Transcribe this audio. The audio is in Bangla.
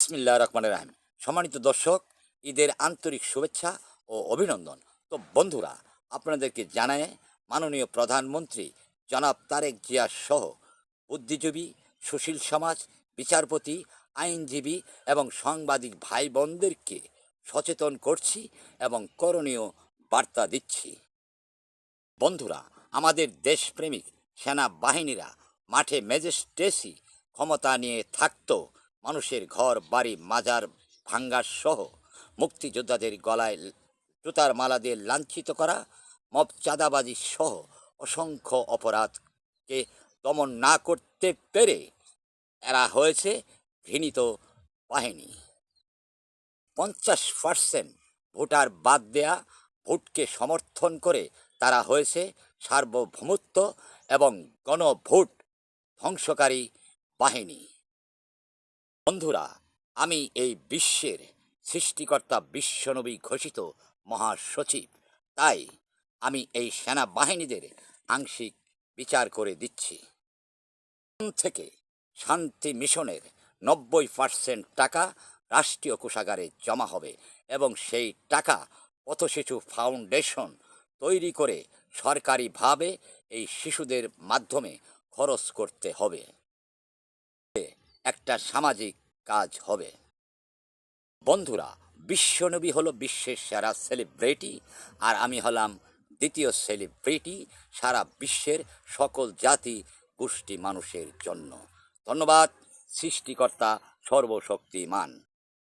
বিসমিল্লাহির রহমানির রহিম। সম্মানিত দর্শক, ঈদের আন্তরিক শুভেচ্ছা ও অভিনন্দন। তো বন্ধুরা, আপনাদেরকে জানায় মাননীয় প্রধানমন্ত্রী জনাব তারেক জিয়া সহ বুদ্ধিজীবী, সুশীল সমাজ, বিচারপতি, আইনজীবী এবং সাংবাদিক ভাই বোনদেরকে সচেতন করছি এবং করণীয় বার্তা দিচ্ছি। বন্ধুরা, আমাদের দেশপ্রেমিক সেনাবাহিনীরা মাঠে ম্যাজিস্ট্রেসি ক্ষমতা নিয়ে থাকতো, মানুষের ঘর বাড়ি মাজার ভাঙ্গার সহ মুক্তিযোদ্ধাদের গলায় জুতার মালা দিয়ে লাঞ্ছিত করা, মব চাঁদাবাজি সহ অসংখ্য অপরাধকে দমন না করতে পেরে এরা হয়েছে ঘৃণিত বাহিনী। 50% ভোটার বাদ দেয়া ভোটকে সমর্থন করে তারা হয়েছে সার্বভৌমত্ব এবং গণভোট ধ্বংসকারী বাহিনী। বন্ধুরা, আমি এই বিশ্বের সৃষ্টিকর্তা বিশ্বনবী ঘোষিত মহাসচিব, তাই আমি এই সেনাবাহিনীদের আংশিক বিচার করে দিচ্ছি। এখন থেকে শান্তি মিশনের 90% টাকা রাষ্ট্রীয় কোষাগারে জমা হবে এবং সেই টাকা পথশিশু ফাউন্ডেশন তৈরি করে সরকারিভাবে এই শিশুদের মাধ্যমে খরচ করতে হবে। একটা সামাজিক কাজ হবে। বন্ধুরা, বিশ্বনবী হলো বিশ্বের সেরা সেলিব্রিটি, আর আমি হলাম দ্বিতীয় সেলিব্রিটি সারা বিশ্বের সকল জাতি গোষ্ঠী মানুষের জন্য। ধন্যবাদ সৃষ্টিকর্তা সর্বশক্তিমান।